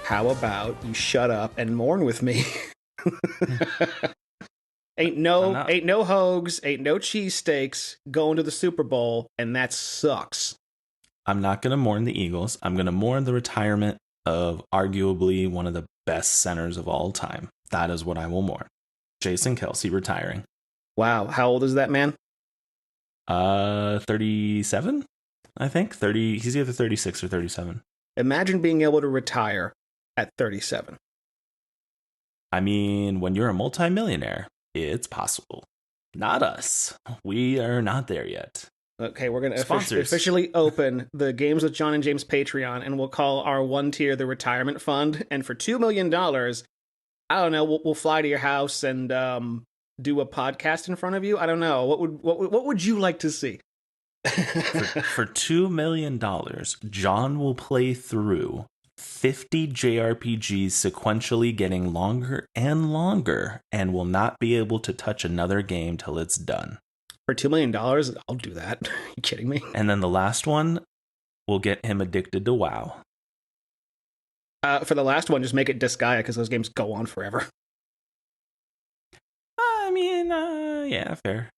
how about you shut up and mourn with me? Ain't no hoags, ain't no cheesesteaks going to the Super Bowl, and that sucks. I'm not going to mourn the Eagles. I'm going to mourn the retirement of arguably one of the best centers of all time. That is what I will mourn. Jason Kelce retiring. Wow, how old is that man? 37, I think. 30. He's either 36 or 37. Imagine being able to retire at 37. I mean, when you're a multimillionaire, it's possible. Not us. We are not there yet. Okay, we're going to officially open the Games with Jon and James Patreon, and we'll call our one tier the Retirement Fund. And for $2 million, I don't know, we'll fly to your house and do a podcast in front of you. I don't know. What would you like to see? for $2 million, Jon will play through 50 JRPGs sequentially, getting longer and longer, and will not be able to touch another game till it's done. For $2 million, I'll do that. Are you kidding me? And then the last one will get him addicted to WoW. For the last one, just make it Disgaea, because those games go on forever. I mean, yeah, fair.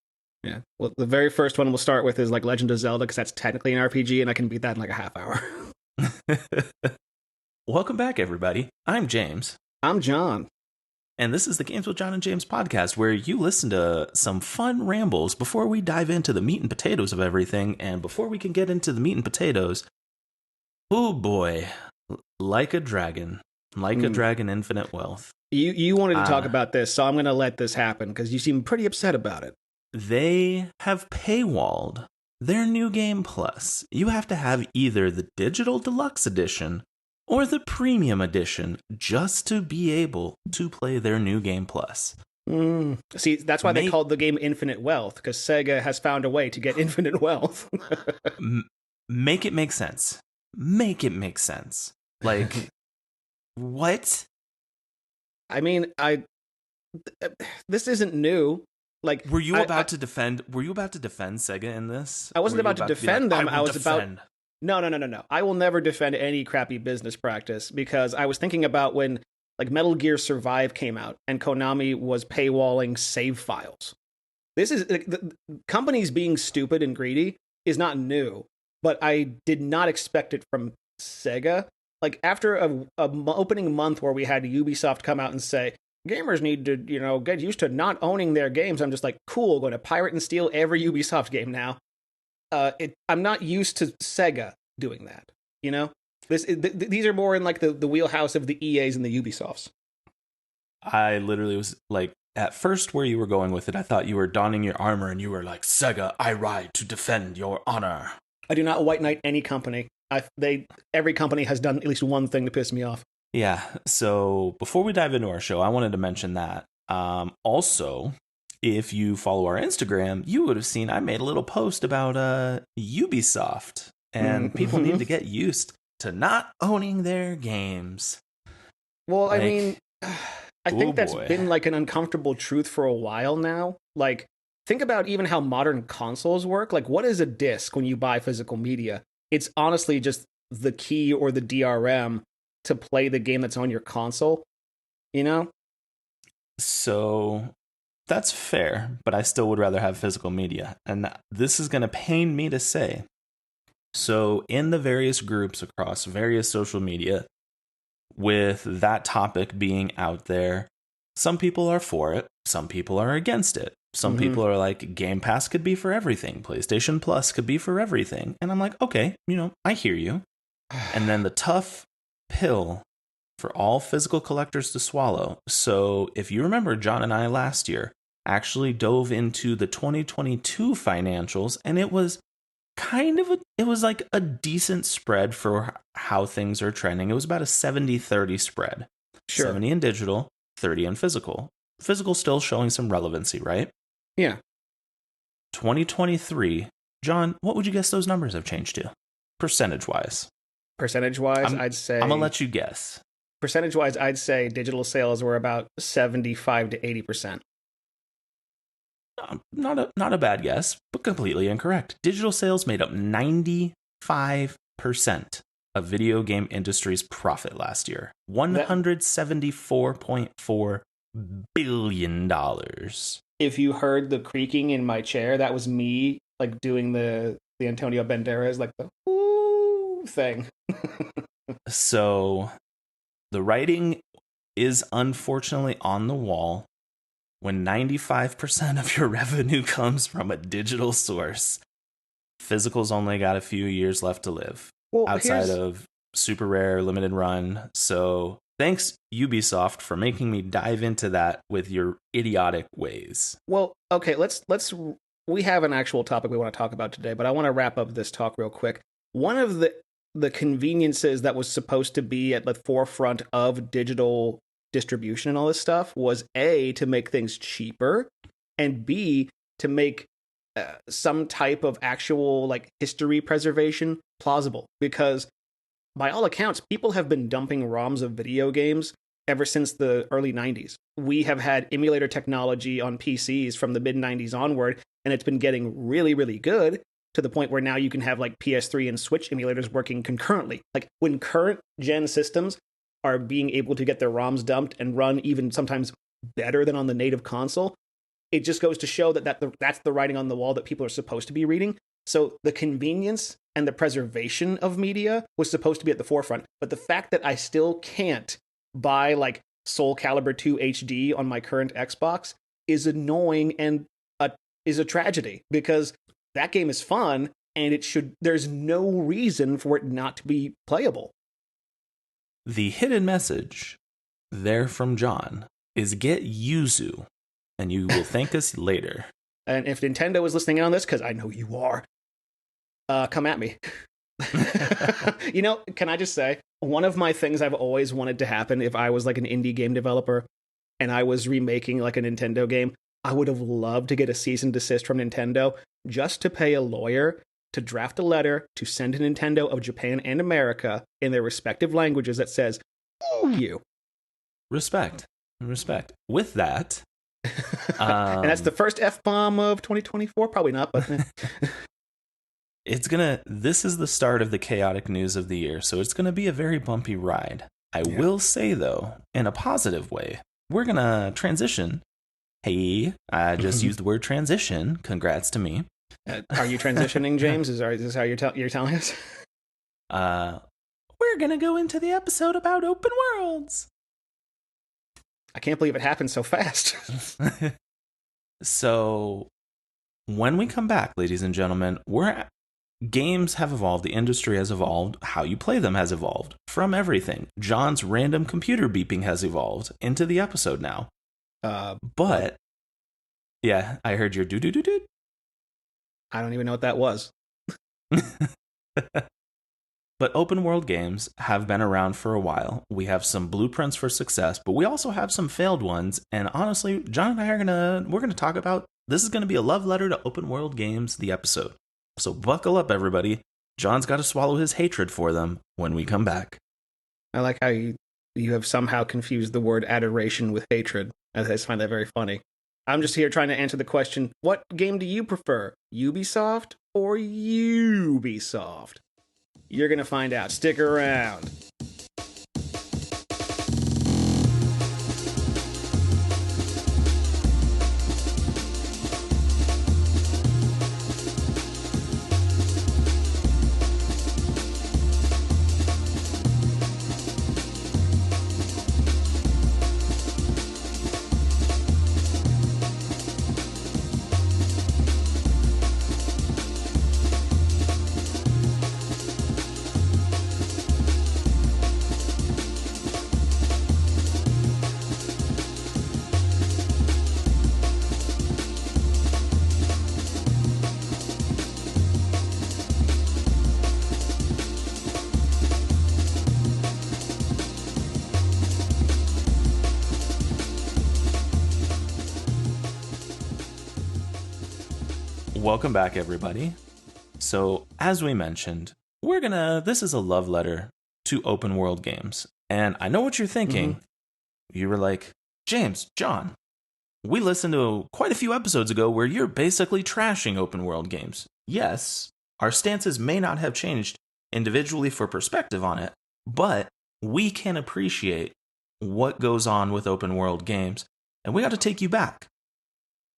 Yeah. Well, the very first one we'll start with is like Legend of Zelda, because that's technically an RPG, and I can beat that in like a half hour. Welcome back, everybody. I'm James. I'm Jon. And this is the Games with Jon and James podcast, where you listen to some fun rambles before we dive into the meat and potatoes of everything. And before we can get into the meat and potatoes, oh boy, like a dragon infinite wealth. You wanted to talk about this, so I'm going to let this happen, because you seem pretty upset about it. They have paywalled their new game plus. You have to have either the digital deluxe edition or the premium edition just to be able to play their new game plus. See, that's why they called the game Infinite Wealth, because Sega has found a way to get infinite wealth. Make it make sense. Make it make sense. Like, what? I mean, this isn't new. Like, were you about to defend Sega in this? I wasn't about to defend them. I was about. No. I will never defend any crappy business practice, because I was thinking about when like Metal Gear Survive came out and Konami was paywalling save files. This is the companies being stupid and greedy is not new, but I did not expect it from Sega. Like, after a opening month where we had Ubisoft come out and say gamers need to, get used to not owning their games, I'm just like, cool, going to pirate and steal every Ubisoft game now. I'm not used to Sega doing that, These are more in like the wheelhouse of the EAs and the Ubisofts. I literally was like, at first where you were going with it, I thought you were donning your armor and you were like, Sega, I ride to defend your honor. I do not white knight any company. Every company has done at least one thing to piss me off. Yeah, so before we dive into our show, I wanted to mention that. Also, if you follow our Instagram, you would have seen I made a little post about Ubisoft, and people need to get used to not owning their games. Well, like, I mean, I think that's been like an uncomfortable truth for a while now. Like, think about even how modern consoles work. Like, what is a disc when you buy physical media? It's honestly just the key or the DRM to play the game that's on your console, So that's fair, but I still would rather have physical media. And this is going to pain me to say. So in the various groups across various social media, with that topic being out there, some people are for it, some people are against it. Some people are like, Game Pass could be for everything, PlayStation Plus could be for everything. And I'm like, okay, I hear you. And then the tough pill for all physical collectors to swallow. So if you remember, Jon and I last year actually dove into the 2022 financials, and it was like a decent spread for how things are trending. It was about a 70-30 spread. Sure. 70 in digital, 30 in physical. Physical still showing some relevancy, right? Yeah. 2023, Jon, what would you guess those numbers have changed to? Percentage-wise, I'd say... I'm going to let you guess. Percentage-wise, I'd say digital sales were about 75 to 80%. Not a bad guess, but completely incorrect. Digital sales made up 95% of video game industry's profit last year. $174.4 billion. If you heard the creaking in my chair, that was me like doing the Antonio Banderas, like the ooh thing. So the writing is unfortunately on the wall. When 95% of your revenue comes from a digital source, physical's only got a few years left to live, outside of super rare limited run. So thanks, Ubisoft, for making me dive into that with your idiotic ways. Well, okay, let's we have an actual topic we want to talk about today, but I want to wrap up this talk real quick. One of the conveniences that was supposed to be at the forefront of digital distribution and all this stuff was A, to make things cheaper, and B, to make some type of actual like history preservation plausible, because by all accounts people have been dumping ROMs of video games ever since the early 90s. We have had emulator technology on PCs from the mid 90s onward, and it's been getting really, really good to the point where now you can have like PS3 and Switch emulators working concurrently. Like when current gen systems are being able to get their ROMs dumped and run even sometimes better than on the native console, it just goes to show that's the writing on the wall that people are supposed to be reading. So the convenience and the preservation of media was supposed to be at the forefront. But the fact that I still can't buy like Soul Calibur 2 HD on my current Xbox is annoying and is a tragedy, because that game is fun and there's no reason for it not to be playable. The hidden message there from Jon is get Yuzu, and you will thank us later. And if Nintendo is listening in on this, because I know you are, come at me. You know, can I just say, one of my things I've always wanted to happen if I was like an indie game developer and I was remaking like a Nintendo game, I would have loved to get a cease and desist from Nintendo just to pay a lawyer to draft a letter to send to Nintendo of Japan and America in their respective languages that says, you. Respect. With that. And that's the first F-bomb of 2024? Probably not, but... This is the start of the chaotic news of the year, so it's gonna be a very bumpy ride. I will say, though, in a positive way, we're gonna transition. Hey, I just used the word transition. Congrats to me. Are you transitioning, James? Is this how you're telling us? We're gonna go into the episode about open worlds. I can't believe it happened so fast. So, when we come back, ladies and gentlemen, games have evolved, the industry has evolved, how you play them has evolved, from everything. Jon's random computer beeping has evolved into the episode now. But, yeah, I heard your do-do-do-do. I don't even know what that was. But open world games have been around for a while. We have some blueprints for success, but we also have some failed ones. And honestly, Jon and I we're gonna talk about, this is gonna be a love letter to open world games, the episode. So buckle up, everybody. Jon's got to swallow his hatred for them when we come back. I like how you have somehow confused the word adoration with hatred. I just find that very funny. I'm just here trying to answer the question, what game do you prefer? Ubisoft or Ubisoft? You're going to find out. Stick around. Welcome back, everybody. So, as we mentioned, this is a love letter to open world games. And I know what you're thinking. You were like, James, Jon, we listened to quite a few episodes ago where you're basically trashing open world games. Yes, our stances may not have changed, individually for perspective on it, but we can appreciate what goes on with open world games. And we got to take you back.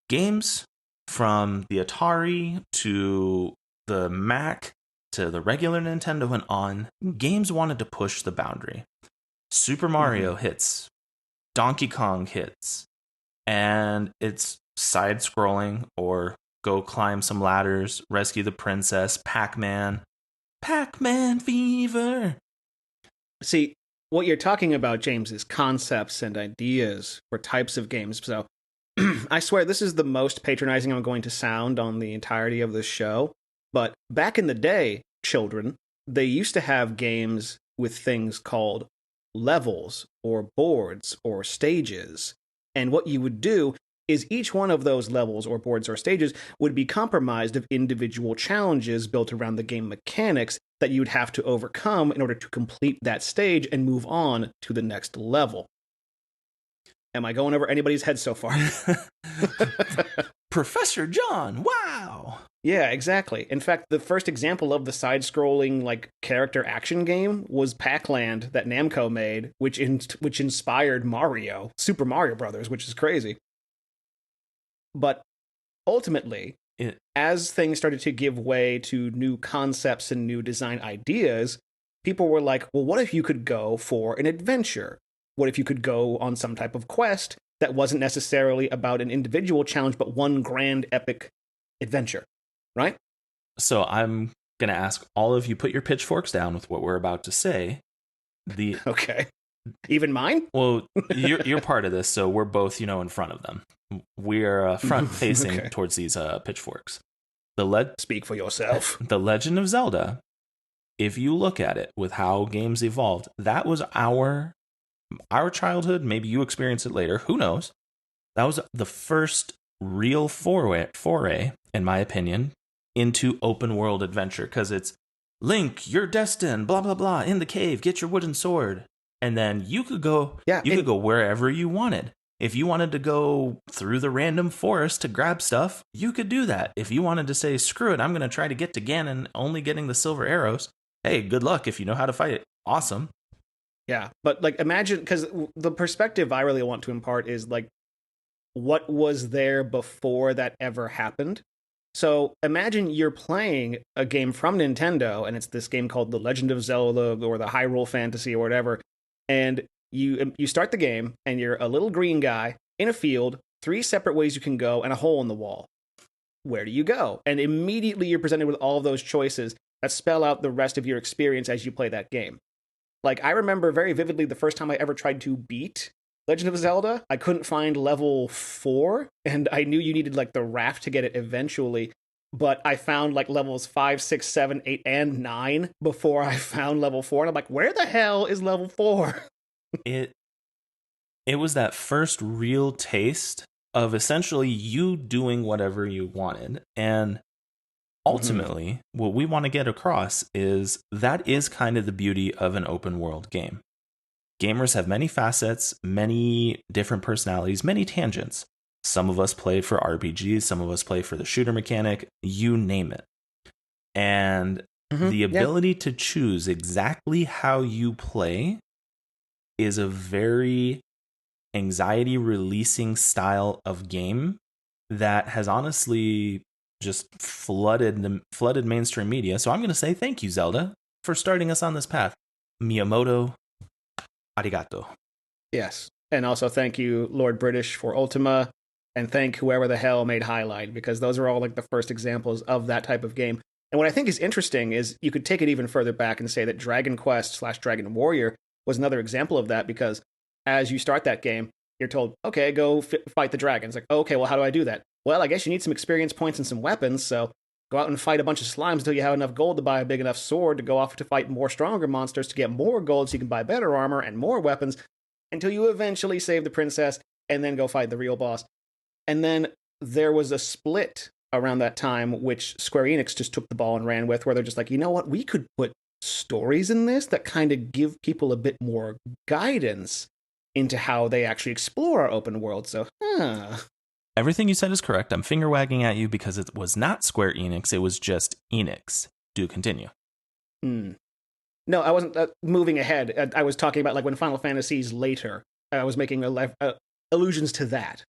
Games from the Atari to the Mac to the regular Nintendo and on, games wanted to push the boundary. Super Mario hits, Donkey Kong hits, and it's side-scrolling or go climb some ladders, rescue the princess, Pac-Man fever. See, what you're talking about, James, is concepts and ideas for types of games. So I swear this is the most patronizing I'm going to sound on the entirety of this show. But back in the day, children, they used to have games with things called levels or boards or stages. And what you would do is each one of those levels or boards or stages would be comprised of individual challenges built around the game mechanics that you'd have to overcome in order to complete that stage and move on to the next level. Am I going over anybody's head so far? Professor Jon, wow! Yeah, exactly. In fact, the first example of the side-scrolling like character action game was Pac-Land that Namco made, which inspired Mario, Super Mario Brothers, which is crazy. But ultimately, as things started to give way to new concepts and new design ideas, people were like, well, what if you could go for an adventure? What if you could go on some type of quest that wasn't necessarily about an individual challenge, but one grand epic adventure, right? So I'm going to ask all of you, put your pitchforks down with what we're about to say. Okay. Even mine? Well, you're part of this, so we're both, in front of them. We're front-facing towards these pitchforks. Speak for yourself. The Legend of Zelda, if you look at it with how games evolved, that was our childhood. Maybe you experienced it later. Who knows? That was the first real foray, in my opinion, into open world adventure. Because it's Link, you're destined, blah, blah, blah, in the cave, get your wooden sword. And then you could go, could go wherever you wanted. If you wanted to go through the random forest to grab stuff, you could do that. If you wanted to say, screw it, I'm going to try to get to Ganon, only getting the silver arrows. Hey, good luck if you know how to fight it. Awesome. Yeah, but like imagine, because the perspective I really want to impart is like what was there before that ever happened. So imagine you're playing a game from Nintendo, and it's this game called The Legend of Zelda or the Hyrule Fantasy or whatever, and you start the game, and you're a little green guy in a field, 3 separate ways you can go, and a hole in the wall. Where do you go? And immediately you're presented with all of those choices that spell out the rest of your experience as you play that game. Like, I remember very vividly the first time I ever tried to beat Legend of Zelda. I couldn't find level 4, and I knew you needed, like, the raft to get it eventually. But I found, like, levels 5, 6, 7, 8, and 9 before I found level 4. And I'm like, where the hell is level 4? It was that first real taste of essentially you doing whatever you wanted. And ultimately, what we want to get across is that is kind of the beauty of an open world game. Gamers have many facets, many different personalities, many tangents. Some of us play for RPGs, some of us play for the shooter mechanic, you name it. And the ability to choose exactly how you play is a very anxiety releasing style of game that has honestly just flooded mainstream media. So I'm going to say thank you, Zelda, for starting us on this path. Miyamoto, arigato. Yes. And also thank you, Lord British, for Ultima, and thank whoever the hell made Highlight, because those are all like the first examples of that type of game. And what I think is interesting is you could take it even further back and say that Dragon Quest / Dragon Warrior was another example of that, because as you start that game, you're told, okay, go fight the dragons. Like, okay, well, how do I do that? Well, I guess you need some experience points and some weapons, so go out and fight a bunch of slimes until you have enough gold to buy a big enough sword to go off to fight more stronger monsters to get more gold so you can buy better armor and more weapons until you eventually save the princess and then go fight the real boss. And then there was a split around that time, which Square Enix just took the ball and ran with, where they're just like, you know what, we could put stories in this that kind of give people a bit more guidance into how they actually explore our open world. So, Everything you said is correct. I'm finger wagging at you because it was not Square Enix. It was just Enix. Do continue. No, I wasn't moving ahead. I was talking about like when Final Fantasy's later. I was making allusions to that.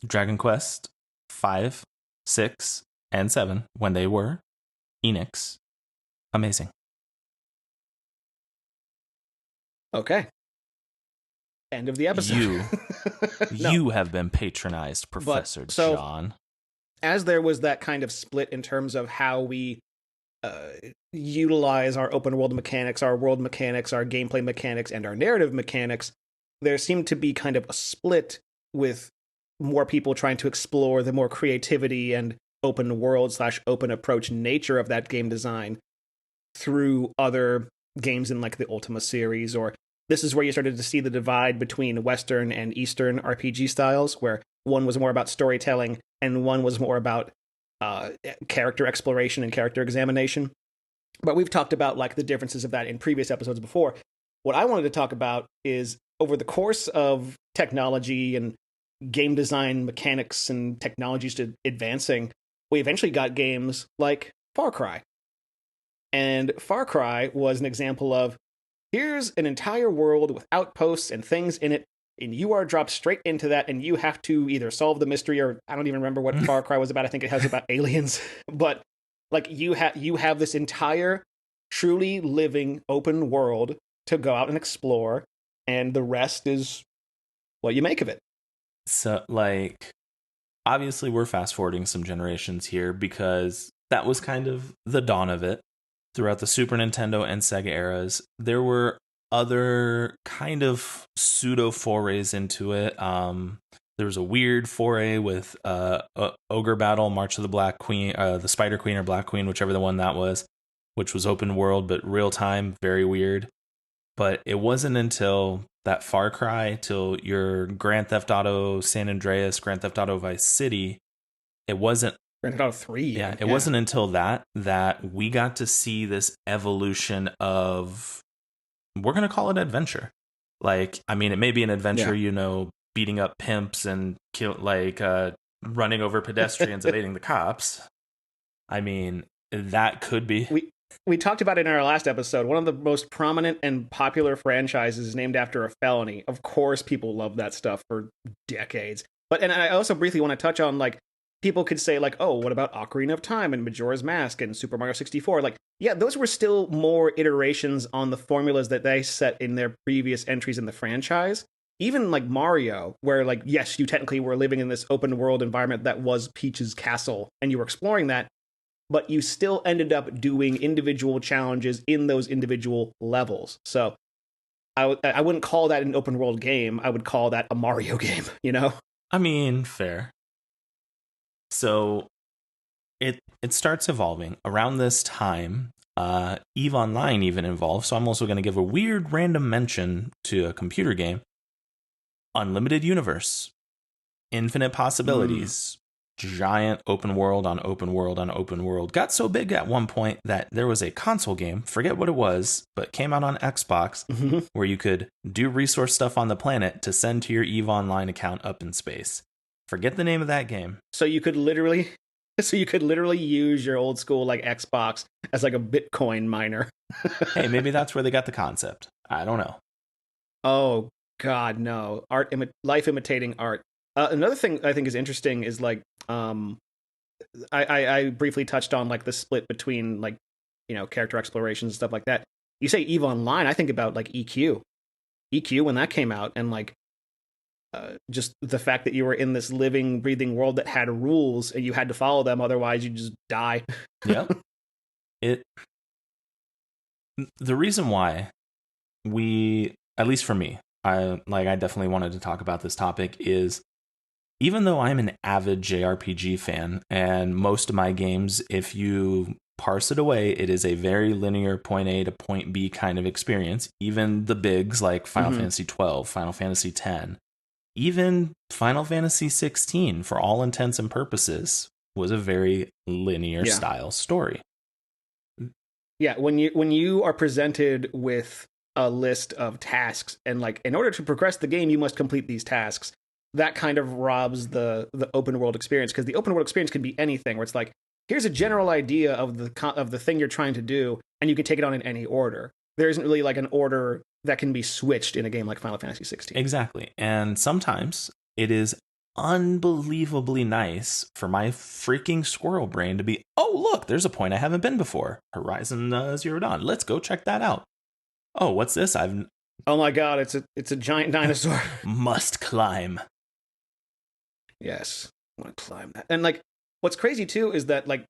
Dragon Quest 5, 6, and 7, when they were Enix, amazing. Okay. End of the episode. You have been patronized, Professor Jon. As there was that kind of split in terms of how we utilize our open world mechanics, our world mechanics, our gameplay mechanics, and our narrative mechanics, there seemed to be kind of a split with more people trying to explore the more creativity and open world / open approach nature of that game design through other games in like the Ultima series, or this is where you started to see the divide between Western and Eastern RPG styles, where one was more about storytelling and one was more about character exploration and character examination. But we've talked about like the differences of that in previous episodes before. What I wanted to talk about is over the course of technology and game design mechanics and technologies to advancing, we eventually got games like Far Cry. And Far Cry was an example of, here's an entire world with outposts and things in it, and you are dropped straight into that, and you have to either solve the mystery, or I don't even remember what Far Cry was about. I think it was about aliens. But like you have this entire truly living open world to go out and explore, and the rest is what you make of it. So, like, obviously we're fast forwarding some generations here because that was kind of the dawn of it. Throughout the Super Nintendo and Sega eras, there were other kind of pseudo forays into it. There was a weird foray with Ogre Battle, March of the Black Queen, the Spider Queen or Black Queen, whichever the one that was, which was open world but real time, very weird. But it wasn't until that Far Cry, till your Grand Theft Auto San Andreas, Grand Theft Auto Vice City, it wasn't Grand Theft Auto 3. Yeah, it wasn't until that we got to see this evolution of, we're going to call it adventure. Like, I mean, it may be an adventure, beating up pimps and running over pedestrians, evading the cops. I mean, that could be. We talked about it in our last episode. One of the most prominent and popular franchises is named after a felony. Of course, people love that stuff for decades. And I also briefly want to touch on, like, people could say, like, oh, what about Ocarina of Time and Majora's Mask and Super Mario 64? Like, yeah, those were still more iterations on the formulas that they set in their previous entries in the franchise. Even like Mario, where, like, yes, you technically were living in this open world environment that was Peach's castle, and you were exploring that, but you still ended up doing individual challenges in those individual levels. So I wouldn't call that an open world game. I would call that a Mario game, you know? I mean, fair. So it starts evolving. Around this time, EVE Online even evolved. So I'm also going to give a weird random mention to a computer game. Unlimited universe. Infinite possibilities. Giant open world on open world on open world. Got so big at one point that there was a console game, forget what it was, but came out on Xbox, where you could do resource stuff on the planet to send to your EVE Online account up in space. Forget the name of that game. So you could literally use your old school like Xbox as like a Bitcoin miner. Hey, maybe that's where they got the concept. I don't know. Oh God, no! Life imitating art. Another thing I think is interesting is like, I briefly touched on like the split between like, character exploration and stuff like that. You say EVE Online, I think about like EQ when that came out, and like, just the fact that you were in this living, breathing world that had rules and you had to follow them, otherwise you just die. Yeah. The reason why at least for me, I definitely wanted to talk about this topic is, even though I'm an avid JRPG fan, and most of my games, if you parse it away, it is a very linear point A to point B kind of experience. Even the bigs like Final Fantasy 12, Final Fantasy 10, even Final Fantasy 16, for all intents and purposes, was a very linear style story. Yeah, when you are presented with a list of tasks, and like, in order to progress the game, you must complete these tasks, that kind of robs the open world experience, because the open world experience can be anything, where it's like, here's a general idea of the thing you're trying to do, and you can take it on in any order. There isn't really like an order that can be switched in a game like Final Fantasy 16. Exactly. And sometimes it is unbelievably nice for my freaking squirrel brain to be, oh, look, there's a point I haven't been before. Horizon Zero Dawn. Let's go check that out. Oh, what's this? Oh my god, it's a giant dinosaur. Must climb. Yes, I want to climb that. And like, what's crazy too is that like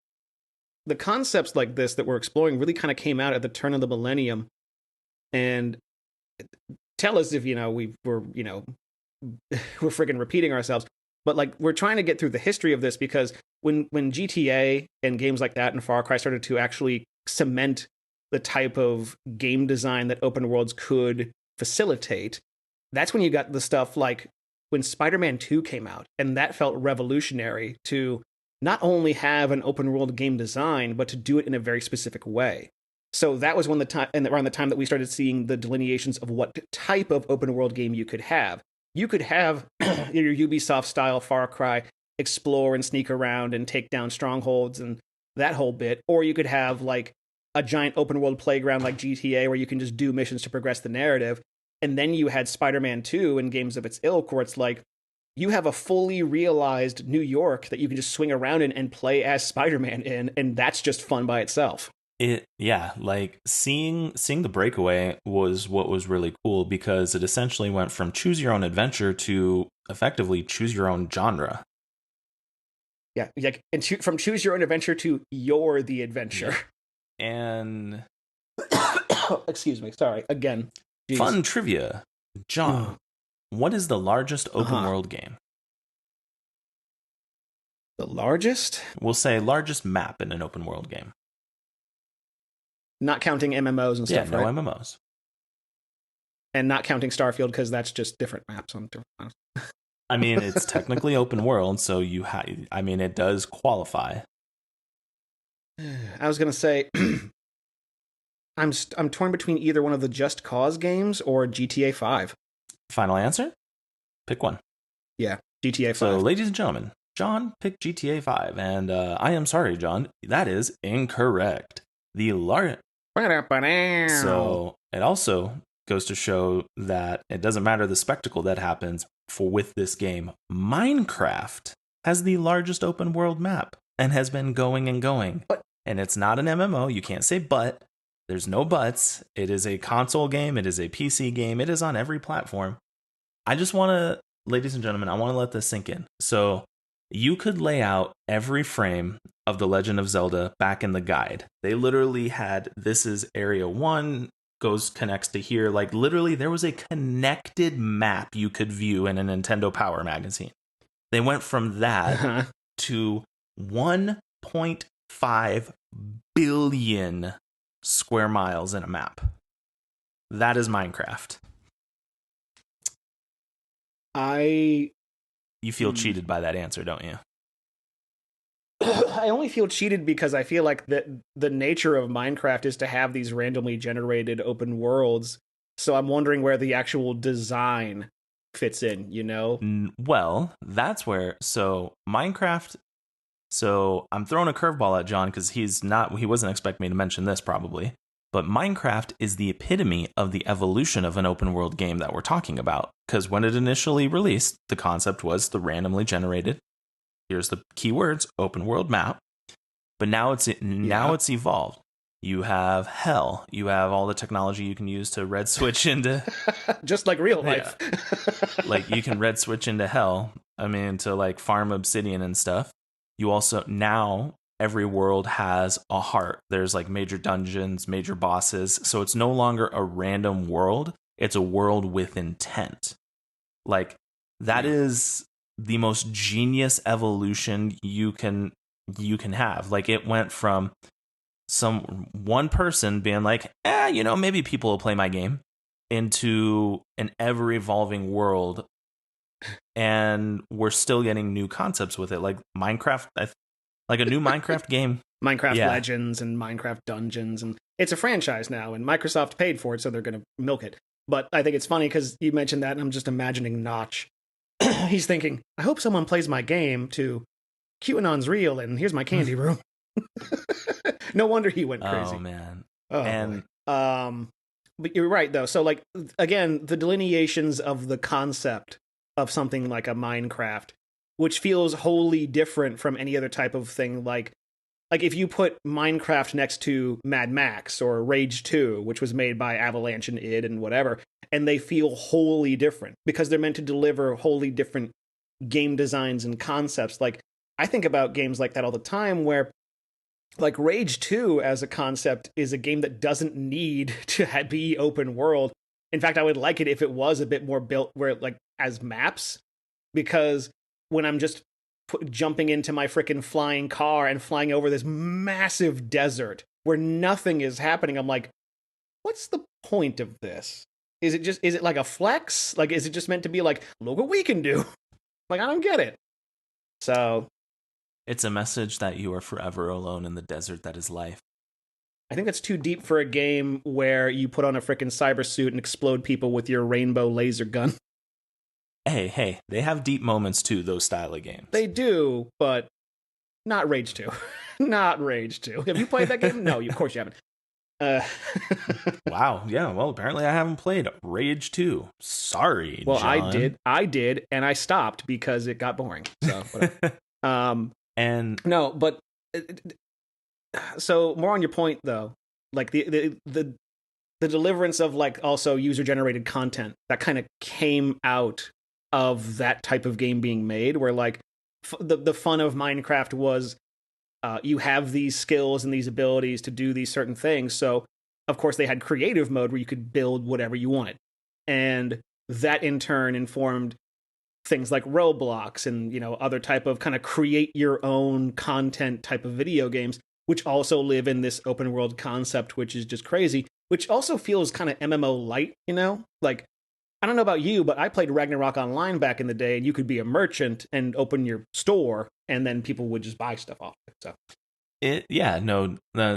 the concepts like this that we're exploring really kind of came out at the turn of the millennium. And tell us if we're freaking repeating ourselves. But like, we're trying to get through the history of this because when GTA and games like that and Far Cry started to actually cement the type of game design that open worlds could facilitate, that's when you got the stuff like when Spider-Man 2 came out, and that felt revolutionary to not only have an open world game design, but to do it in a very specific way. So that was when around the time that we started seeing the delineations of what type of open world game you could have. You could have your Ubisoft style Far Cry, explore and sneak around and take down strongholds and that whole bit, or you could have like a giant open world playground like GTA where you can just do missions to progress the narrative. And then you had Spider-Man 2 and games of its ilk where it's like you have a fully realized New York that you can just swing around in and play as Spider-Man in, and that's just fun by itself. Like seeing the breakaway was what was really cool because it essentially went from choose your own adventure to effectively choose your own genre. Yeah, like from choose your own adventure to you're the adventure. Yeah. And excuse me, sorry again. Jeez. Fun trivia, John. What is the largest open world game? The largest? We'll say largest map in an open world game. Not counting MMOs and stuff, right? No MMOs. And not counting Starfield because that's just different maps on different maps. I mean, it's technically open world, so it does qualify. I was going to say I'm torn between either one of the Just Cause games or GTA 5. Final answer? Pick one. Yeah, GTA 5. So, ladies and gentlemen, John picked GTA 5, and I am sorry, John, that is incorrect. The largest. So it also goes to show that it doesn't matter the spectacle that happens with this game. Minecraft has the largest open world map and has been going and going. What? And it's not an MMO. You can't say but. There's no buts. It is a console game. It is a PC game. It is on every platform. I just want to, ladies and gentlemen, I want to let this sink in. So you could lay out every frame of The Legend of Zelda back in the guide. They literally had, this is area 1, connects to here. Like literally there was a connected map you could view in a Nintendo Power magazine. They went from that to 1.5 billion square miles in a map. That is Minecraft. You feel cheated by that answer, don't you? I only feel cheated because I feel like the nature of Minecraft is to have these randomly generated open worlds. So I'm wondering where the actual design fits in, Well, that's where, so Minecraft, so I'm throwing a curveball at John because he wasn't expecting me to mention this probably, but Minecraft is the epitome of the evolution of an open world game that we're talking about. Because when it initially released, the concept was the randomly generated, here's the keywords, open world map. But now it's evolved. You have hell. You have all the technology you can use to red switch into... Just like real life. Yeah. Like you can red switch into hell. To like farm obsidian and stuff. You also, now every world has a heart. There's like major dungeons, major bosses. So it's no longer a random world. It's a world with intent. Like that is the most genius evolution you can have. Like it went from one person being like, maybe people will play my game, into an ever evolving world. And we're still getting new concepts with it. Like Minecraft, like a new Minecraft game. Minecraft Legends and Minecraft Dungeons. And it's a franchise now, and Microsoft paid for it, so they're going to milk it. But I think it's funny because you mentioned that, and I'm just imagining Notch. He's thinking, I hope someone plays my game to QAnon's real, and here's my candy room. No wonder he went crazy. Oh, man. Oh And boy. But you're right though. So like again, the delineations of the concept of something like a Minecraft, which feels wholly different from any other type of thing like if you put Minecraft next to Mad Max or Rage 2, which was made by Avalanche and id and whatever, and they feel wholly different because they're meant to deliver wholly different game designs and concepts. Like I think about games like that all the time where like Rage 2 as a concept is a game that doesn't need to be open world. In fact, I would like it if it was a bit more built where like as maps, because when I'm just jumping into my freaking flying car and flying over this massive desert where nothing is happening, I'm like, what's the point of this? Is it like a flex? Like is it just meant to be like, look what we can do? Like I don't get it. So it's a message that you are forever alone in the desert that is life. I think that's too deep for a game where you put on a freaking cyber suit and explode people with your rainbow laser gun. Hey, they have deep moments too, those style of games. They do, but not Rage 2. Not Rage 2. Have you played that game? No, of course you haven't. Wow, yeah, well, apparently I haven't played Rage 2. Sorry, well, John. I did, and I stopped because it got boring. So, whatever. And no, but so more on your point though, like the deliverance of like also user generated content that kind of came out of that type of game being made, where like the fun of Minecraft was you have these skills and these abilities to do these certain things. So of course they had creative mode where you could build whatever you wanted, and that in turn informed things like Roblox and other type of kind of create your own content type of video games, which also live in this open world concept, which is just crazy, which also feels kind of MMO light, like I don't know about you, but I played Ragnarok Online back in the day, and you could be a merchant and open your store, and then people would just buy stuff off it. So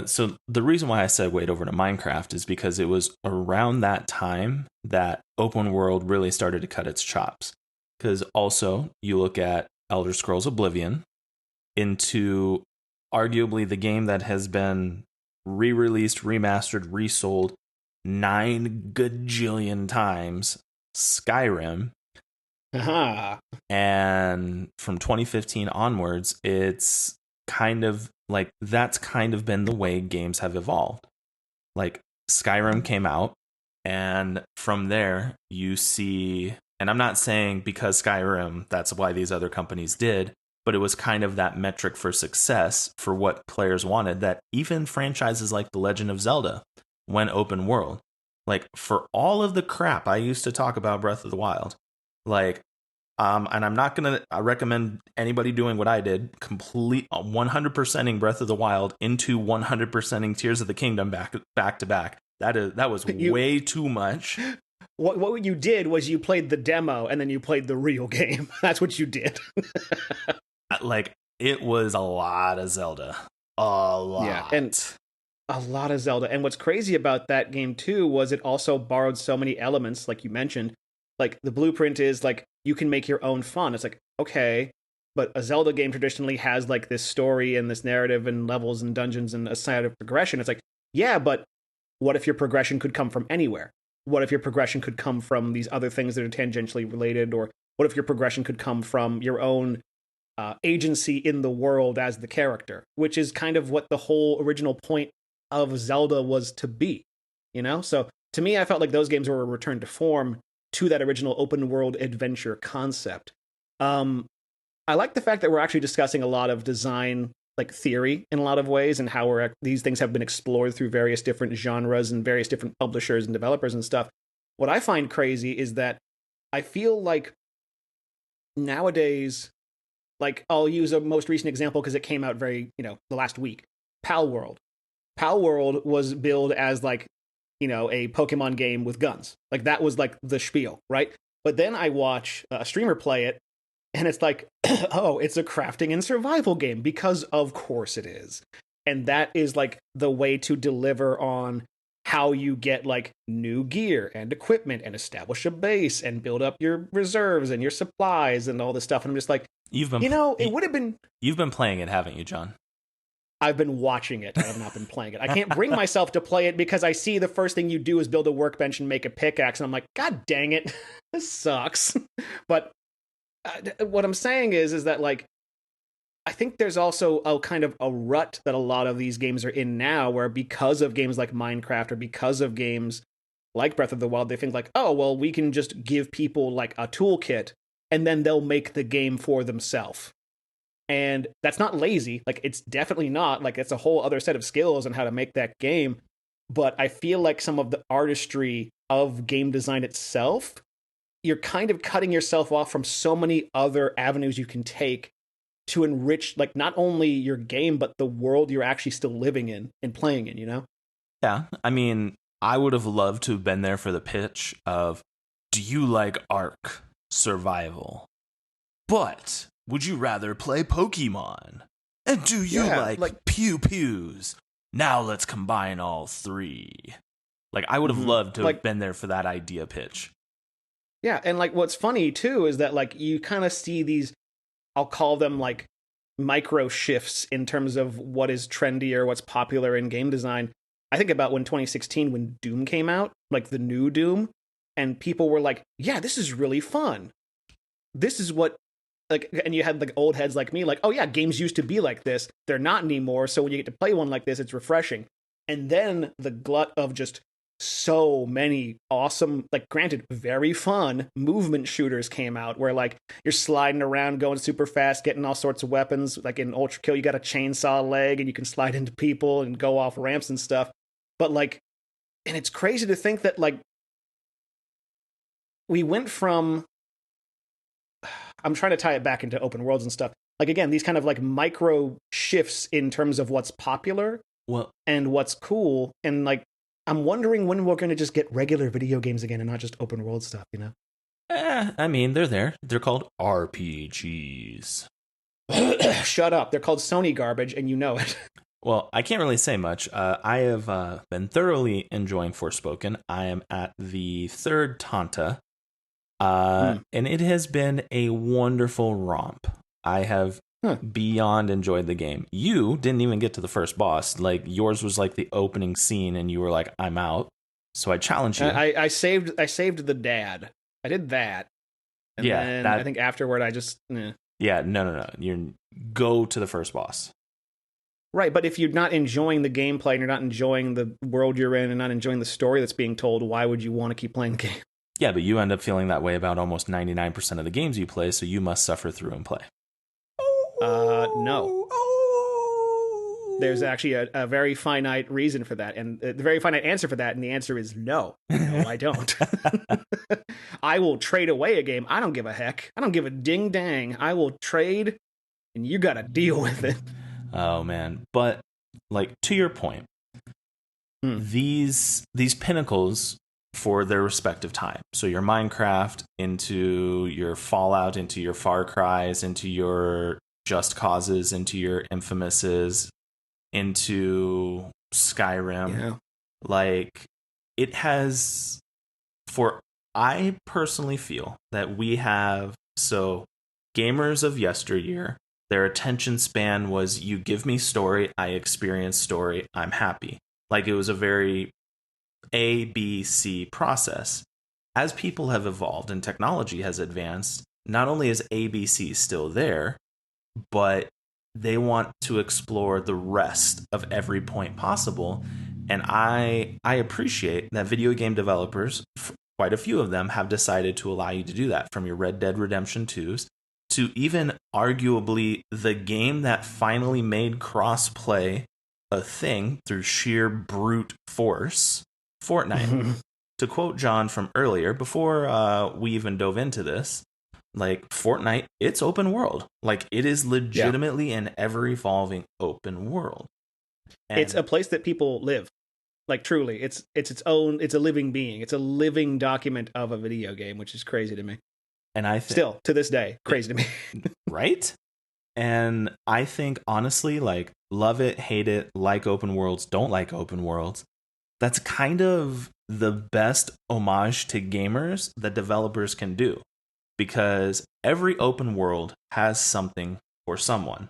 so the reason why I segued over to Minecraft is because it was around that time that open world really started to cut its chops. Because also, you look at Elder Scrolls Oblivion, into arguably the game that has been re-released, remastered, resold 9 gajillion times, Skyrim. Aha. And from 2015 onwards, it's kind of like that's kind of been the way games have evolved. Like Skyrim came out, and from there you see, and I'm not saying because Skyrim that's why these other companies did, but it was kind of that metric for success for what players wanted, that even franchises like The Legend of Zelda went open world. Like for all of the crap I used to talk about Breath of the Wild, like and I'm not going to recommend anybody doing what I did, complete 100%ing Breath of the Wild into 100%ing Tears of the Kingdom back to back. That was way too much. What you did was you played the demo and then you played the real game. That's what you did. Like it was a lot of Zelda. A lot. Yeah, and a lot of Zelda. And what's crazy about that game too was it also borrowed so many elements, like you mentioned. Like the blueprint is like you can make your own fun. It's like, okay, but a Zelda game traditionally has like this story and this narrative and levels and dungeons and a side of progression. It's like, yeah, but what if your progression could come from anywhere? What if your progression could come from these other things that are tangentially related? Or what if your progression could come from your own agency in the world as the character, which is kind of what the whole original point of Zelda was to be, So to me, I felt like those games were a return to form to that original open world adventure concept. I like the fact that we're actually discussing a lot of design like theory in a lot of ways, and how these things have been explored through various different genres and various different publishers and developers and stuff. What I find crazy is that I feel like nowadays, like I'll use a most recent example because it came out the last week. Pal World. Pal World was billed as like, a Pokemon game with guns. Like that was like the spiel, right? But then I watch a streamer play it, and it's like, oh, it's a crafting and survival game, because of course it is. And that is like the way to deliver on how you get like new gear and equipment and establish a base and build up your reserves and your supplies and all this stuff. And I'm just like, it would have been... You've been playing it, haven't you, John? I've been watching it. I have not been playing it. I can't bring myself to play it because I see the first thing you do is build a workbench and make a pickaxe, and I'm like, God dang it, this sucks. But what I'm saying is that like, I think there's also a kind of a rut that a lot of these games are in now, where because of games like Minecraft or because of games like Breath of the Wild, they think like, oh, well, we can just give people like a toolkit and then they'll make the game for themselves. And that's not lazy. Like, it's definitely not. Like, it's a whole other set of skills on how to make that game. But I feel like some of the artistry of game design itself, you're kind of cutting yourself off from so many other avenues you can take to enrich, like, not only your game, but the world you're actually still living in and playing in, you know? Yeah. I mean, I would have loved to have been there for the pitch of, do you like Ark Survival? But would you rather play Pokemon? And do you like Pew Pews? Now let's combine all three. Like, I would have loved to have been there for that idea pitch. Yeah, and like what's funny too is that like you kind of see these, I'll call them like micro shifts in terms of what is trendy or what's popular in game design. I think about when 2016, when Doom came out, like the new Doom, and people were like, yeah, this is really fun. This is what, like, and you had like old heads like me, like, oh yeah, games used to be like this. They're not anymore. So when you get to play one like this, it's refreshing. And then the glut of just so many awesome, like, granted, very fun movement shooters came out where like you're sliding around, going super fast, getting all sorts of weapons. Like in Ultra Kill, you got a chainsaw leg and you can slide into people and go off ramps and stuff. But like, and it's crazy to think that like we went from, I'm trying to tie it back into open worlds and stuff. Like, again, these kind of like micro shifts in terms of what's popular and what's cool. And like, I'm wondering when we're going to just get regular video games again and not just open world stuff, you know? I mean, they're there. They're called RPGs. Shut up. They're called Sony garbage, and you know it. Well, I can't really say much. I have been thoroughly enjoying Forspoken. I am at the third Tanta, and it has been a wonderful romp. I have beyond enjoyed the game. You didn't even get to the first boss. Like, yours was like the opening scene, and you were like, "I'm out." So I challenge you. I saved the dad. I did that, and then I think afterward I just yeah, no. You go to the first boss. Right, but if you're not enjoying the gameplay and you're not enjoying the world you're in and not enjoying the story that's being told, why would you want to keep playing the game? Yeah, but you end up feeling that way about almost 99% of the games you play, so you must suffer through and play. No. There's actually a very finite reason for that, and the very finite answer for that, and the answer is no. No, I don't. I will trade away a game. I don't give a heck. I don't give a ding dang. I will trade, and you gotta deal with it. Oh man, but like, to your point, these pinnacles for their respective time. So your Minecraft into your Fallout, into your Far Cries, into your Just Causes, into your Infamouses, into Skyrim. Yeah. Like, it has, I personally feel that we have, so gamers of yesteryear, their attention span was, you give me story, I experience story, I'm happy. Like, it was a very A, B, C process. As people have evolved and technology has advanced, not only is A, B, C still there, but they want to explore the rest of every point possible. And I appreciate that video game developers, quite a few of them, have decided to allow you to do that, from your Red Dead Redemption 2s to even arguably the game that finally made cross-play a thing through sheer brute force, Fortnite. To quote John from earlier, before we even dove into this, like, Fortnite, it's open world. Like, it is legitimately an ever-evolving open world. And it's a place that people live. Like, truly, it's its own, it's a living being. It's a living document of a video game, which is crazy to me. And I still, to this day, crazy to me. Right? And I think, honestly, like, love it, hate it, like open worlds, don't like open worlds. That's kind of the best homage to gamers that developers can do. Because every open world has something for someone.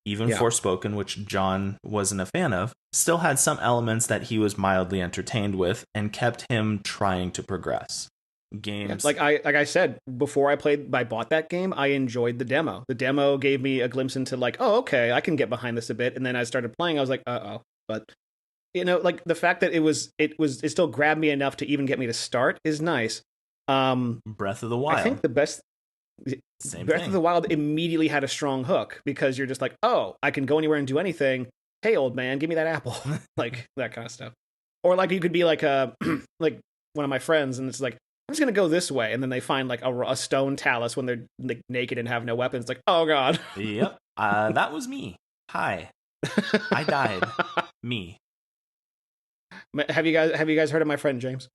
Even Forspoken, which John wasn't a fan of, still had some elements that he was mildly entertained with and kept him trying to progress. Games like I said before, I bought that game. I enjoyed the demo. The demo gave me a glimpse into like, oh, okay, I can get behind this a bit. And then I started playing. I was like, but like the fact that it still grabbed me enough to even get me to start is nice. Breath of the Wild. I think the best. Breath of the Wild immediately had a strong hook because you're just like, oh, I can go anywhere and do anything. Hey, old man, give me that apple, like that kind of stuff. Or like you could be like like one of my friends, and it's like, I'm just gonna go this way, and then they find like a stone talus when they're like naked and have no weapons. Like, oh god. Yep, that was me. Hi, I died. Me. Have you guys heard of my friend James?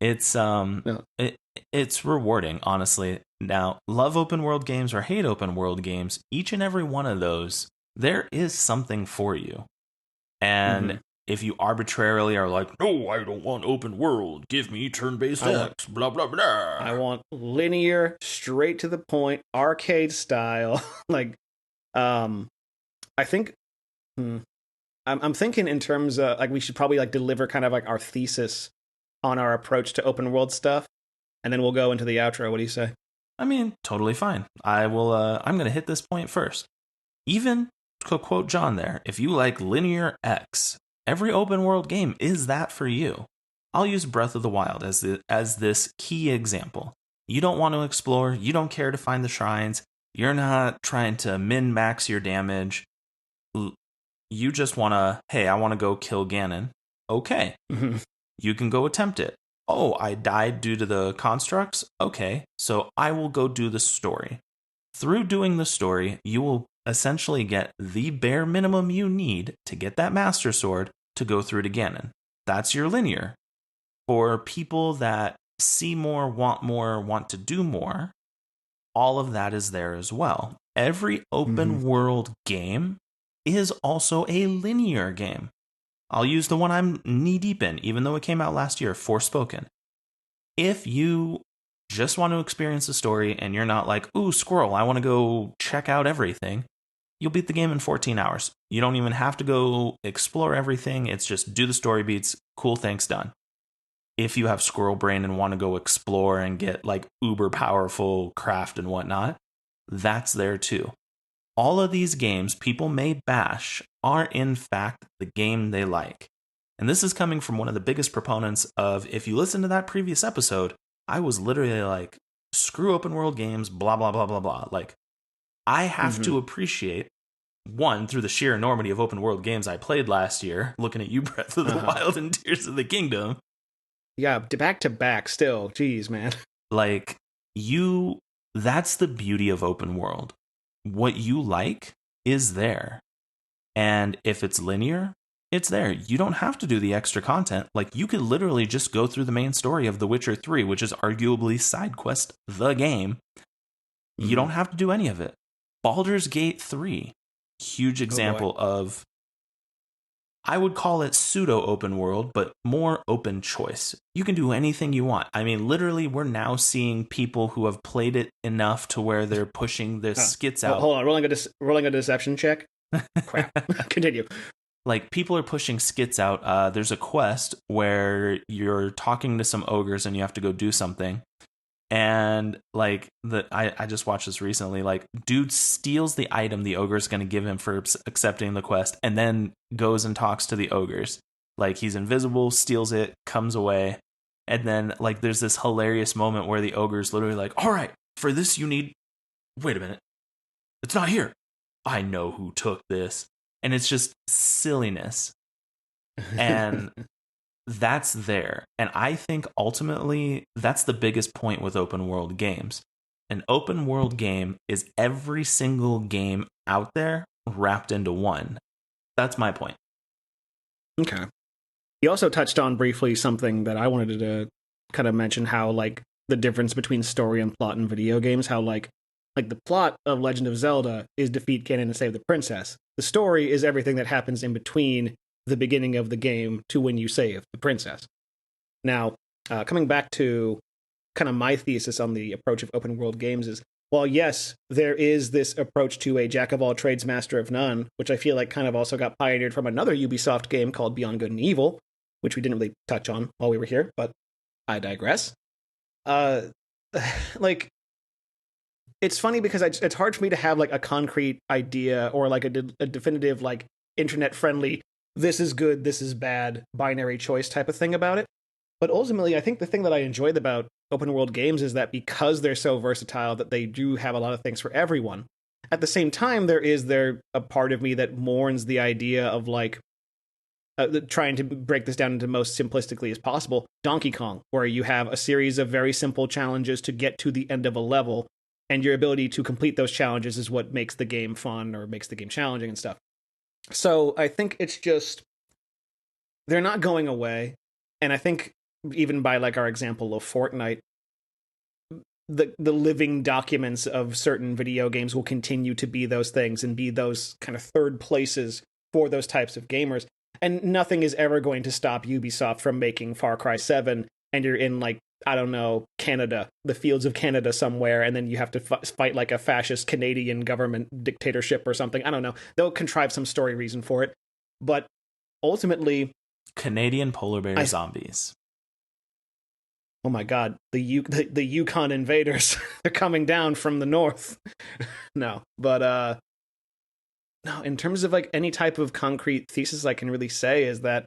It's no. It's rewarding, honestly. Now, love open world games or hate open world games, each and every one of those, there is something for you. And if you arbitrarily are like, no, I don't want open world, give me turn-based X, blah, blah, blah. I want linear, straight to the point, arcade style. Like, I think, I'm thinking in terms of, like, we should probably, like, deliver kind of, like, our thesis on our approach to open world stuff, and then we'll go into the outro. What do you say? I mean, totally fine. I'm going to hit this point first. Even, to quote John there, if you like linear X, every open world game is that for you. I'll use Breath of the Wild as this key example. You don't want to explore, you don't care to find the shrines, you're not trying to min-max your damage. You just want to, hey, I want to go kill Ganon. Okay. You can go attempt it. Oh, I died due to the constructs? Okay, so I will go do the story. Through doing the story, you will essentially get the bare minimum you need to get that Master Sword to go through to Ganon. That's your linear. For people that see more, want to do more, all of that is there as well. Every open world game is also a linear game. I'll use the one I'm knee-deep in, even though it came out last year, Forspoken. If you just want to experience the story and you're not like, ooh, squirrel, I want to go check out everything, you'll beat the game in 14 hours. You don't even have to go explore everything. It's just do the story beats, cool, thanks, done. If you have squirrel brain and want to go explore and get like uber powerful craft and whatnot, that's there too. All of these games people may bash are in fact the game they like. And this is coming from one of the biggest proponents of, if you listen to that previous episode, I was literally like, screw open world games, blah, blah, blah, blah, blah. Like, I have to appreciate, one, through the sheer enormity of open world games I played last year, looking at you, Breath of the Wild and Tears of the Kingdom. Yeah, back to back still. Jeez, man. Like, that's the beauty of open world. What you like is there. And if it's linear, it's there. You don't have to do the extra content. Like, you could literally just go through the main story of The Witcher 3, which is arguably side quest the game. You don't have to do any of it. Baldur's Gate 3, huge example of, I would call it pseudo open world, but more open choice. You can do anything you want. I mean, literally, we're now seeing people who have played it enough to where they're pushing their skits out. Hold on, rolling a deception check. Crap. Continue. Like, people are pushing skits out. There's a quest where you're talking to some ogres and you have to go do something. And like I just watched this recently. Like, dude steals the item the ogre's going to give him for accepting the quest, and then goes and talks to the ogres. Like, he's invisible, steals it, comes away, and then like there's this hilarious moment where the ogre's literally like, "All right, for this you need. Wait a minute, it's not here. I know who took this," and it's just silliness, and that's there. And I think ultimately that's the biggest point with open world games. An open world game is every single game out there wrapped into one. That's my point. Okay. You also touched on briefly something that I wanted to kind of mention, how like the difference between story and plot in video games, how like the plot of Legend of Zelda is defeat Ganon and save the princess. The story is everything that happens in between the beginning of the game to when you save the princess. Now, coming back to kind of my thesis on the approach of open world games is, while yes, there is this approach to a jack of all trades, master of none, which I feel like kind of also got pioneered from another Ubisoft game called Beyond Good and Evil, which we didn't really touch on while we were here, but I digress. Uh, like, it's funny because it's hard for me to have like a concrete idea or like a definitive, like, internet friendly, this is good, this is bad, binary choice type of thing about it. But ultimately, I think the thing that I enjoyed about open world games is that because they're so versatile, that they do have a lot of things for everyone. At the same time, there a part of me that mourns the idea of like trying to break this down into most simplistically as possible. Donkey Kong, where you have a series of very simple challenges to get to the end of a level, and your ability to complete those challenges is what makes the game fun or makes the game challenging and stuff. So I think it's just they're not going away, and I think even by like our example of Fortnite, the living documents of certain video games will continue to be those things and be those kind of third places for those types of gamers. And nothing is ever going to stop Ubisoft from making Far Cry 7 and you're in, like, I don't know, Canada, the fields of Canada somewhere, and then you have to fight like a fascist Canadian government dictatorship or something. I don't know. They'll contrive some story reason for it. But ultimately... Canadian polar bear zombies. Oh my god, the Yukon invaders. They're coming down from the north. No, but no, in terms of like any type of concrete thesis I can really say is that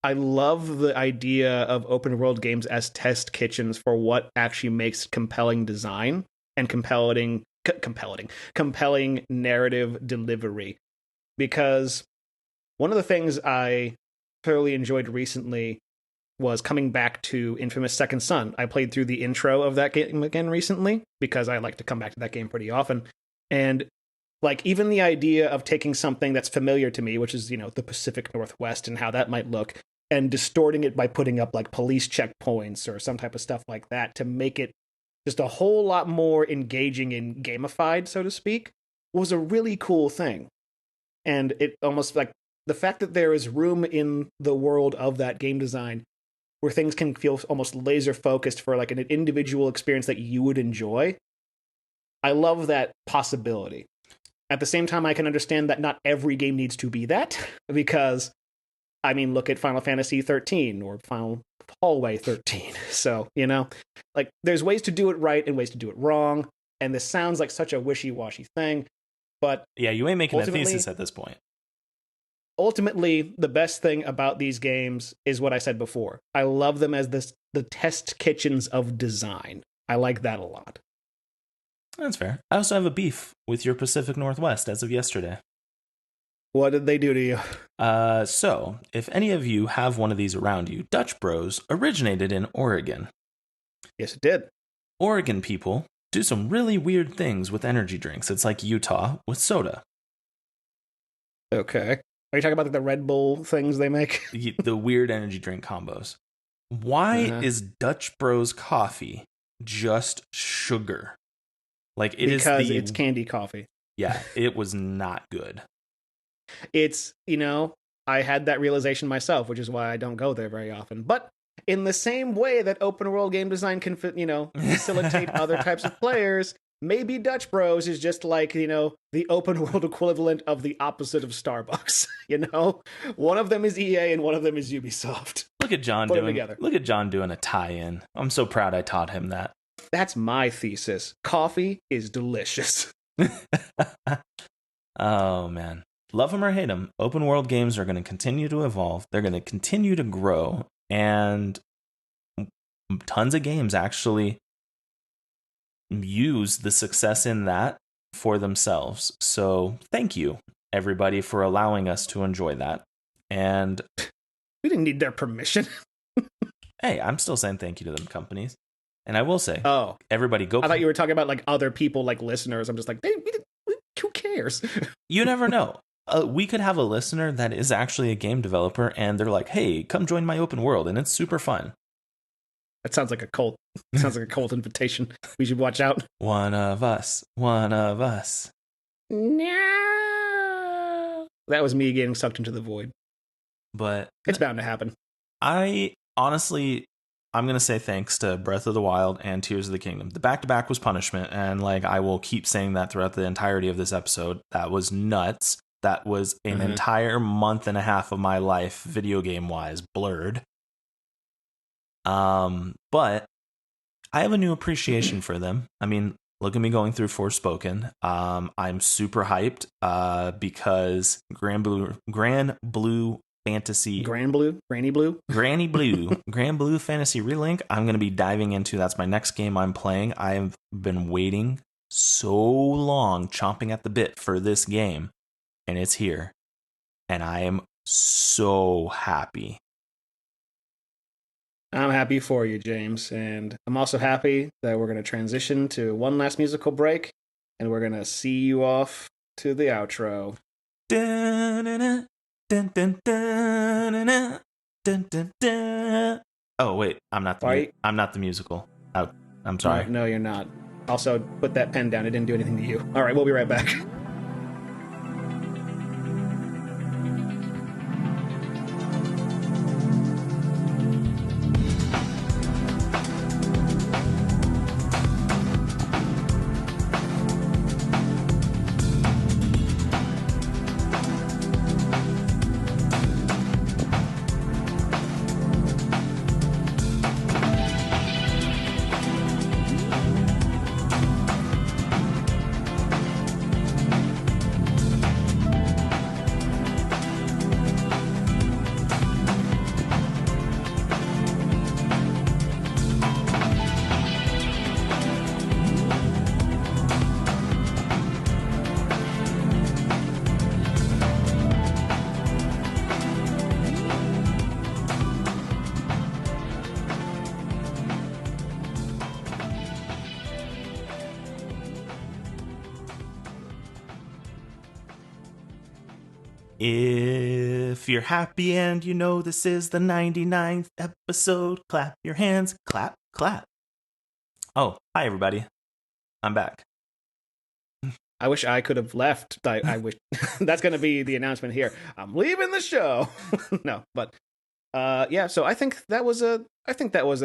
I love the idea of open world games as test kitchens for what actually makes compelling design and compelling narrative delivery. Because one of the things I thoroughly enjoyed recently was coming back to Infamous Second Son. I played through the intro of that game again recently because I like to come back to that game pretty often. And like even the idea of taking something that's familiar to me, which is, you know, the Pacific Northwest and how that might look, and distorting it by putting up like police checkpoints or some type of stuff like that to make it just a whole lot more engaging and gamified, so to speak, was a really cool thing. And it almost like the fact that there is room in the world of that game design where things can feel almost laser focused for like an individual experience that you would enjoy. I love that possibility. At the same time, I can understand that not every game needs to be that, because, I mean, look at Final Fantasy 13 or Final Hallway 13. So, you know, like there's ways to do it right and ways to do it wrong. And this sounds like such a wishy-washy thing, but yeah, you ain't making a thesis at this point. Ultimately, the best thing about these games is what I said before. I love them as the test kitchens of design. I like that a lot. That's fair. I also have a beef with your Pacific Northwest as of yesterday. What did they do to you? So, if any of you have one of these around you, Dutch Bros originated in Oregon. Yes, it did. Oregon people do some really weird things with energy drinks. It's like Utah with soda. Okay. Are you talking about the Red Bull things they make? The weird energy drink combos. Why is Dutch Bros coffee just sugar? Like because it's candy coffee. Yeah, it was not good. It's, you know, I had that realization myself, which is why I don't go there very often. But in the same way that open world game design can, you know, facilitate other types of players, maybe Dutch Bros is just like, you know, the open world equivalent of the opposite of Starbucks. You know, one of them is EA and one of them is Ubisoft. Look at John doing a tie-in. I'm so proud I taught him that. That's my thesis. Coffee is delicious. Oh man, love them or hate them, open world games are going to continue to evolve. They're going to continue to grow, and tons of games actually use the success in that for themselves. So thank you, everybody, for allowing us to enjoy that. And we didn't need their permission. Hey, I'm still saying thank you to them companies. And I will say, everybody go. I thought you were talking about like other people, like listeners. I'm just like, who cares? You never know. We could have a listener that is actually a game developer, and they're like, hey, come join my open world, and it's super fun. That sounds like a cult. Sounds like a cult invitation. We should watch out. One of us. No. That was me getting sucked into the void. But it's bound to happen. I honestly I'm going to say thanks to Breath of the Wild and Tears of the Kingdom. The back-to-back was punishment, and like I will keep saying that throughout the entirety of this episode. That was nuts. That was an entire month and a half of my life, video game-wise, blurred. But I have a new appreciation for them. I mean, look at me going through Forspoken. I'm super hyped because Grand Blue Fantasy Granny Blue Fantasy Relink I'm going to be diving into. That's my next game I'm playing. I've been waiting so long, chomping at the bit for this game, and it's here, and I am so happy. I'm happy for you, James, and I'm also happy that we're going to transition to one last musical break, and we're going to see you off to the outro. Da-na-na. Dun, dun, dun, dun, dun, dun, dun. Oh wait, I'm not the musical. I'm sorry. No, you're not. Also, put that pen down. It didn't do anything to you. All right, we'll be right back. If you're happy and you know this is the 99th episode, clap your hands, clap, clap. Oh, hi everybody. I'm back. I wish I could have left. I wish that's going to be the announcement here. I'm leaving the show. No, but yeah. So I think that was a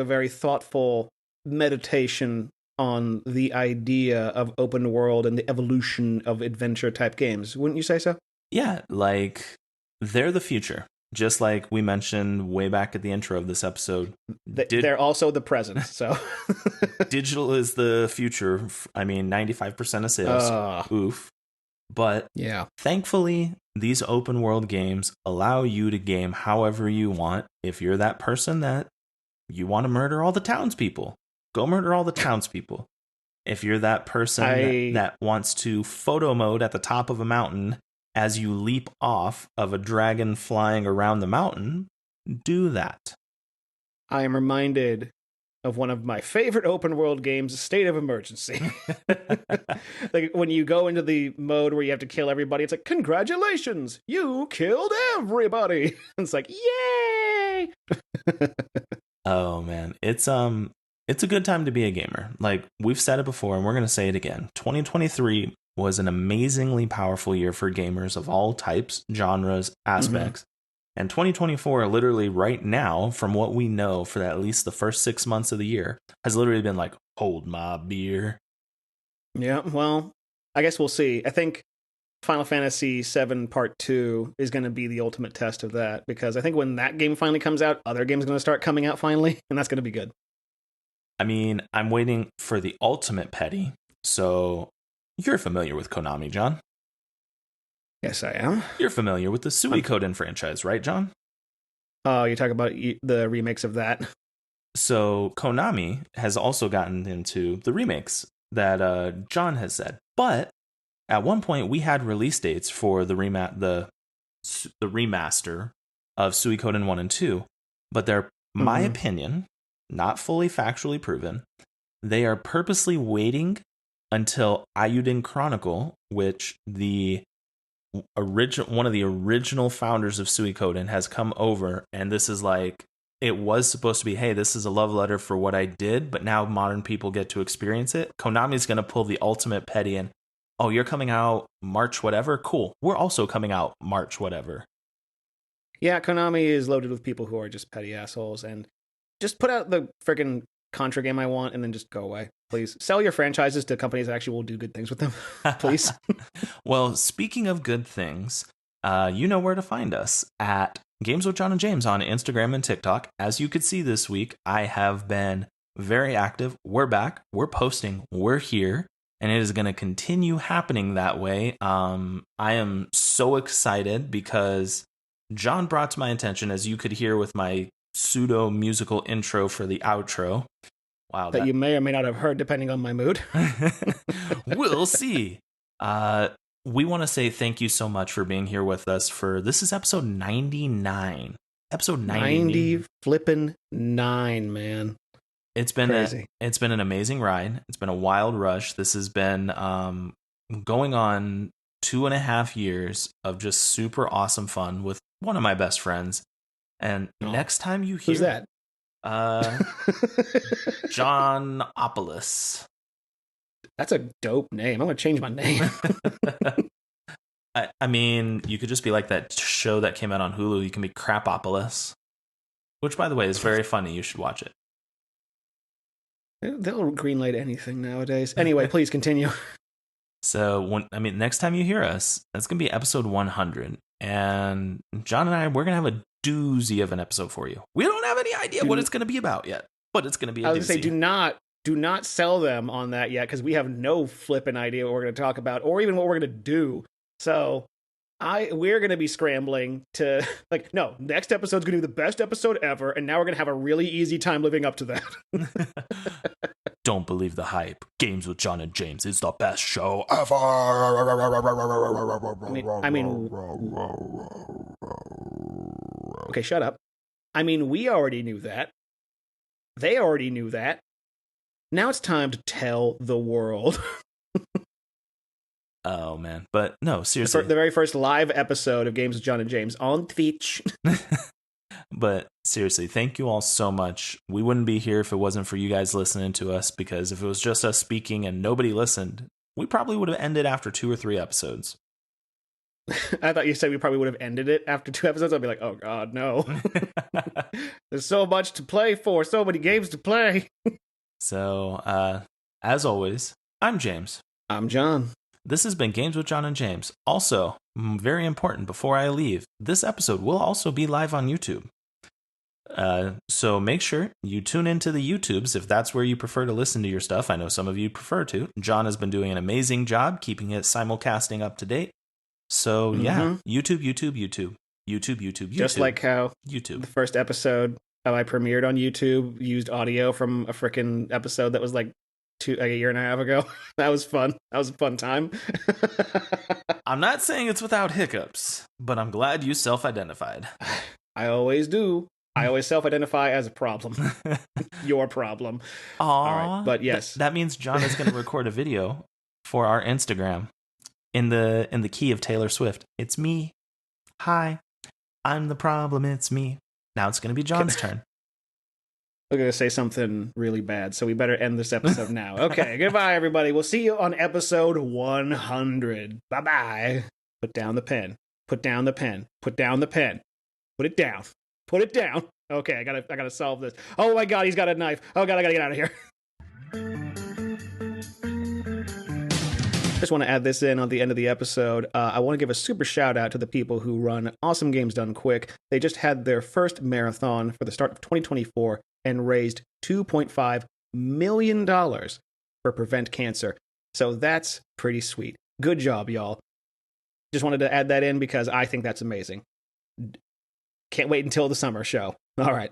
very thoughtful meditation on the idea of open world and the evolution of adventure type games. Wouldn't you say so? Yeah, like they're the future. Just like we mentioned way back at the intro of this episode. They're also the present, so. Digital is the future. I mean, 95% of sales. Oof. But yeah, thankfully, these open world games allow you to game however you want. If you're that person that you want to murder all the townspeople, go murder all the townspeople. If you're that person that wants to photo mode at the top of a mountain as you leap off of a dragon flying around the mountain, do that. I am reminded of one of my favorite open world games, State of Emergency. Like when you go into the mode where you have to kill everybody, it's like, congratulations, you killed everybody. It's like, yay! Oh man, it's a good time to be a gamer. Like we've said it before and we're going to say it again. 2023 was an amazingly powerful year for gamers of all types, genres, aspects. Mm-hmm. And 2024, literally right now, from what we know for at least the first 6 months of the year, has literally been like, hold my beer. Yeah, well, I guess we'll see. I think Final Fantasy VII Part 2 is going to be the ultimate test of that, because I think when that game finally comes out, other games are going to start coming out finally, and that's going to be good. I mean, I'm waiting for the ultimate petty, so you're familiar with Konami, John. Yes, I am. You're familiar with the Suikoden franchise, right, John? Oh, you're talking about the remakes of that. So Konami has also gotten into the remakes that John has said. But at one point, we had release dates for the remaster of Suikoden 1 and 2. But they're, my opinion, not fully factually proven. They are purposely waiting until Ayuden Chronicle, which one of the original founders of Suikoden has come over, and this is like, it was supposed to be, hey, this is a love letter for what I did, but now modern people get to experience it. Konami's going to pull the ultimate petty and, oh, you're coming out March whatever? Cool. We're also coming out March whatever. Yeah, Konami is loaded with people who are just petty assholes, and just put out the freaking Contra game I want and then just go away. Please sell your franchises to companies that actually will do good things with them. Please. Well, speaking of good things, you know where to find us at Games with Jon and James on Instagram and TikTok. As you could see this week, I have been very active. We're back. We're posting. We're here. And it is going to continue happening that way. I am so excited because Jon brought to my attention, as you could hear with my pseudo musical intro for the outro. Wow, that you may or may not have heard depending on my mood. We'll see. We want to say thank you so much for being here with us for this is episode 99. Episode 90 flippin' 9, man. It's been an amazing ride. It's been a wild rush. This has been going on 2.5 years of just super awesome fun with one of my best friends. And next time you hear who's that? Jonopolis. That's a dope name. I'm gonna change my name. I mean, you could just be like that show that came out on Hulu. You can be Crapopolis, which, by the way, is very funny. You should watch it. They'll greenlight anything nowadays. Anyway, please continue. So, next time you hear us, that's going to be episode 100. And Jon and I, we're going to have a doozy of an episode for you. We don't have any idea what it's going to be about yet, but it's going to be a doozy. I was going to say, do not sell them on that yet, because we have no flipping idea what we're going to talk about or even what we're going to do. So we're going to be scrambling to, next episode's going to be the best episode ever, and now we're going to have a really easy time living up to that. Don't believe the hype. Games with Jon and James is the best show ever. I mean, okay, shut up. I mean, we already knew that. They already knew that. Now it's time to tell the world. Oh, man. But no, seriously. The very first live episode of Games with Jon and James on Twitch. But seriously, thank you all so much. We wouldn't be here if it wasn't for you guys listening to us, because if it was just us speaking and nobody listened, we probably would have ended after 2 or 3 episodes. I thought you said we probably would have ended it after 2 episodes. I'd be like, oh, God, no. There's so much to play for, so many games to play. So, as always, I'm James. I'm Jon. This has been Games with Jon and James. Also, very important, before I leave, this episode will also be live on YouTube. So make sure you tune into the YouTubes if that's where you prefer to listen to your stuff. I know some of you prefer to. Jon has been doing an amazing job keeping it simulcasting up to date. So yeah, YouTube. Just like how YouTube. The first episode I premiered on YouTube used audio from a freaking episode that was like a year and a half ago. That was fun. That was a fun time. I'm not saying it's without hiccups, but I'm glad you self-identified. I always do. I always self-identify as a problem. Your problem. Aww. All right, but yes. That means Jon is going to record a video for our Instagram in the key of Taylor Swift. It's me. Hi. I'm the problem. It's me. Now it's going to be Jon's turn. We're going to say something really bad, so we better end this episode now. Okay, goodbye, everybody. We'll see you on episode 100. Bye-bye. Put down the pen. Put down the pen. Put down the pen. Put it down. Put it down. Okay, I gotta solve this. Oh my God, he's got a knife. Oh God, I gotta get out of here. Just want to add this in on the end of the episode. I want to give a super shout out to the people who run Awesome Games Done Quick. They just had their first marathon for the start of 2024 and raised $2.5 million for Prevent Cancer. So that's pretty sweet. Good job, y'all. Just wanted to add that in because I think that's amazing. Can't wait until the summer show. All right.